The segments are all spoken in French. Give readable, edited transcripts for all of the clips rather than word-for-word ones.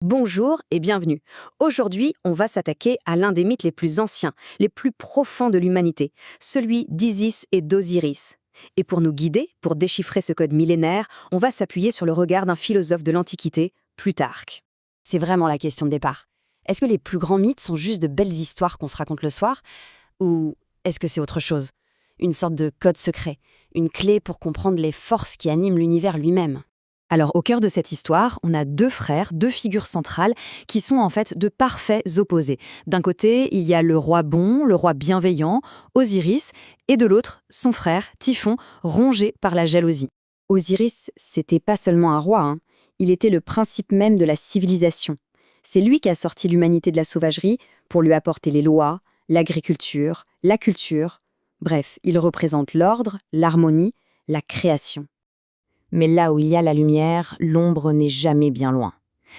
Bonjour et bienvenue. Aujourd'hui, on va s'attaquer à l'un des mythes les plus anciens, les plus profonds de l'humanité, celui d'Isis et d'Osiris. Et pour nous guider, pour déchiffrer ce code millénaire, on va s'appuyer sur le regard d'un philosophe de l'Antiquité, Plutarque. C'est vraiment la question de départ. Est-ce que les plus grands mythes sont juste de belles histoires qu'on se raconte le soir? Ou est-ce que c'est autre chose? Une sorte de code secret, une clé pour comprendre les forces qui animent l'univers lui-même? Alors, au cœur de cette histoire, on a deux frères, deux figures centrales, qui sont en fait de parfaits opposés. D'un côté, il y a le roi bon, le roi bienveillant, Osiris, et de l'autre, son frère, Typhon, rongé par la jalousie. Osiris, c'était pas seulement un roi, hein. Il était le principe même de la civilisation. C'est lui qui a sorti l'humanité de la sauvagerie pour lui apporter les lois, l'agriculture, la culture. Bref, il représente l'ordre, l'harmonie, la création. Mais là où il y a la lumière, l'ombre n'est jamais bien loin.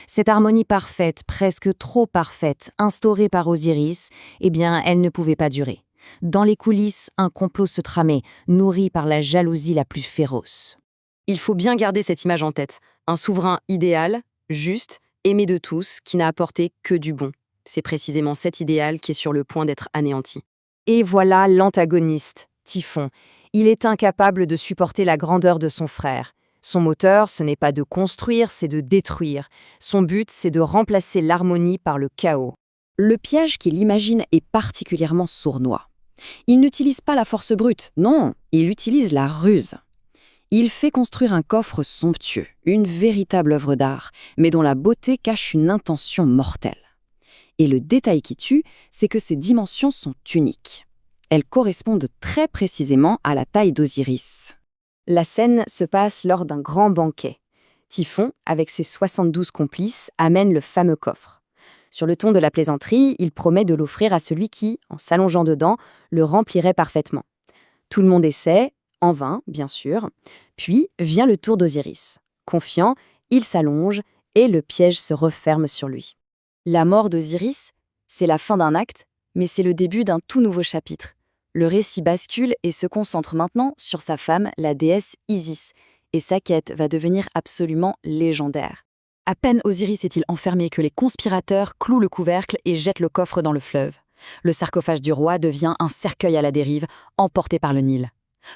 Cette harmonie parfaite, presque trop parfaite, instaurée par Osiris, eh bien, elle ne pouvait pas durer. Dans les coulisses, un complot se tramait, nourri par la jalousie la plus féroce. Il faut bien garder cette image en tête. Un souverain idéal, juste, aimé de tous, qui n'a apporté que du bon. C'est précisément cet idéal qui est sur le point d'être anéanti. Et voilà l'antagoniste, Typhon. Il est incapable de supporter la grandeur de son frère. Son moteur, ce n'est pas de construire, c'est de détruire. Son but, c'est de remplacer l'harmonie par le chaos. Le piège qu'il imagine est particulièrement sournois. Il n'utilise pas la force brute, non, il utilise la ruse. Il fait construire un coffre somptueux, une véritable œuvre d'art, mais dont la beauté cache une intention mortelle. Et le détail qui tue, c'est que ses dimensions sont uniques. Elles correspondent très précisément à la taille d'Osiris. La scène se passe lors d'un grand banquet. Typhon, avec ses 72 complices, amène le fameux coffre. Sur le ton de la plaisanterie, il promet de l'offrir à celui qui, en s'allongeant dedans, le remplirait parfaitement. Tout le monde essaie, en vain, bien sûr. Puis vient le tour d'Osiris. Confiant, il s'allonge et le piège se referme sur lui. La mort d'Osiris, c'est la fin d'un acte, mais c'est le début d'un tout nouveau chapitre. Le récit bascule et se concentre maintenant sur sa femme, la déesse Isis, et sa quête va devenir absolument légendaire. À peine Osiris est-il enfermé que les conspirateurs clouent le couvercle et jettent le coffre dans le fleuve. Le sarcophage du roi devient un cercueil à la dérive, emporté par le Nil.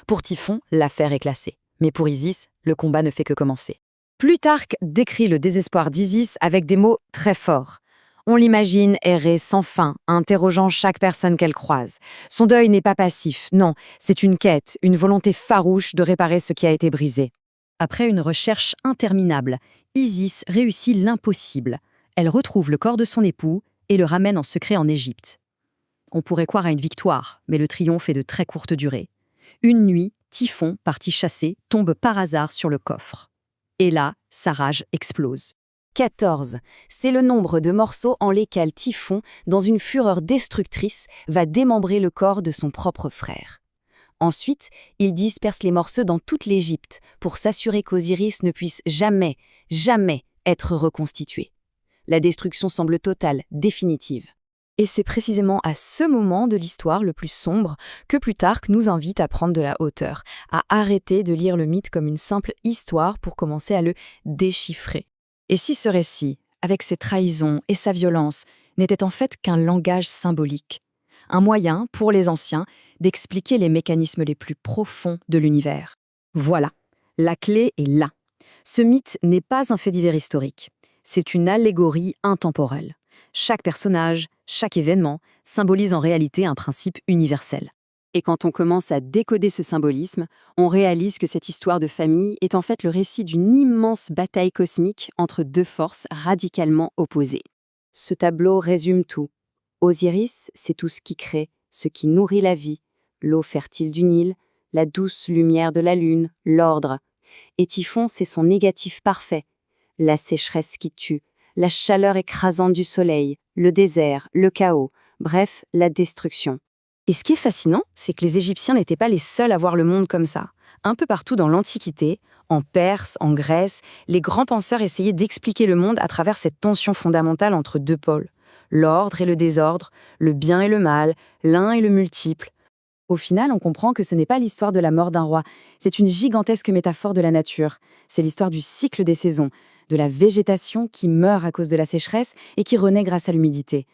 Pour Typhon, l'affaire est classée. Mais pour Isis, le combat ne fait que commencer. Plutarque décrit le désespoir d'Isis avec des mots très forts. On l'imagine errer sans fin, interrogeant chaque personne qu'elle croise. Son deuil n'est pas passif, non, c'est une quête, une volonté farouche de réparer ce qui a été brisé. Après une recherche interminable, Isis réussit l'impossible. Elle retrouve le corps de son époux et le ramène en secret en Égypte. On pourrait croire à une victoire, mais le triomphe est de très courte durée. Une nuit, Typhon, parti chasser, tombe par hasard sur le coffre. Et là, sa rage explose. 14, c'est le nombre de morceaux en lesquels Typhon, dans une fureur destructrice, va démembrer le corps de son propre frère. Ensuite, il disperse les morceaux dans toute l'Égypte pour s'assurer qu'Osiris ne puisse jamais, jamais être reconstitué. La destruction semble totale, définitive. Et c'est précisément à ce moment de l'histoire le plus sombre que Plutarque nous invite à prendre de la hauteur, à arrêter de lire le mythe comme une simple histoire pour commencer à le déchiffrer. Et si ce récit, avec ses trahisons et sa violence, n'était en fait qu'un langage symbolique, un moyen, pour les anciens, d'expliquer les mécanismes les plus profonds de l'univers. Voilà, la clé est là. Ce mythe n'est pas un fait divers historique, c'est une allégorie intemporelle. Chaque personnage, chaque événement symbolise en réalité un principe universel. Et quand on commence à décoder ce symbolisme, on réalise que cette histoire de famille est en fait le récit d'une immense bataille cosmique entre deux forces radicalement opposées. Ce tableau résume tout. Osiris, c'est tout ce qui crée, ce qui nourrit la vie, l'eau fertile du Nil, la douce lumière de la lune, l'ordre. Et Typhon, c'est son négatif parfait, la sécheresse qui tue, la chaleur écrasante du soleil, le désert, le chaos, bref, la destruction. Et ce qui est fascinant, c'est que les Égyptiens n'étaient pas les seuls à voir le monde comme ça. Un peu partout dans l'Antiquité, en Perse, en Grèce, les grands penseurs essayaient d'expliquer le monde à travers cette tension fondamentale entre deux pôles. L'ordre et le désordre, le bien et le mal, l'un et le multiple. Au final, on comprend que ce n'est pas l'histoire de la mort d'un roi, c'est une gigantesque métaphore de la nature. C'est l'histoire du cycle des saisons, de la végétation qui meurt à cause de la sécheresse et qui renaît grâce à l'humidité.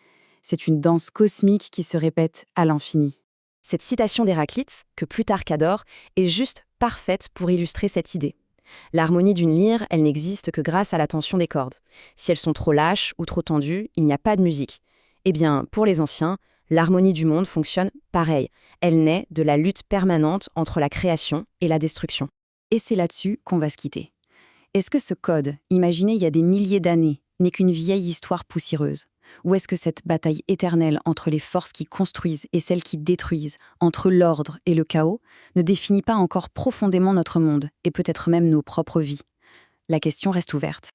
C'est une danse cosmique qui se répète à l'infini. Cette citation d'Héraclite, que Plutarque adore, est juste parfaite pour illustrer cette idée. L'harmonie d'une lyre, elle n'existe que grâce à la tension des cordes. Si elles sont trop lâches ou trop tendues, il n'y a pas de musique. Eh bien, pour les anciens, l'harmonie du monde fonctionne pareil. Elle naît de la lutte permanente entre la création et la destruction. Et c'est là-dessus qu'on va se quitter. Est-ce que ce code, imaginé il y a des milliers d'années, n'est qu'une vieille histoire poussiéreuse? Ou est-ce que cette bataille éternelle entre les forces qui construisent et celles qui détruisent, entre l'ordre et le chaos, ne définit pas encore profondément notre monde et peut-être même nos propres vies? La question reste ouverte.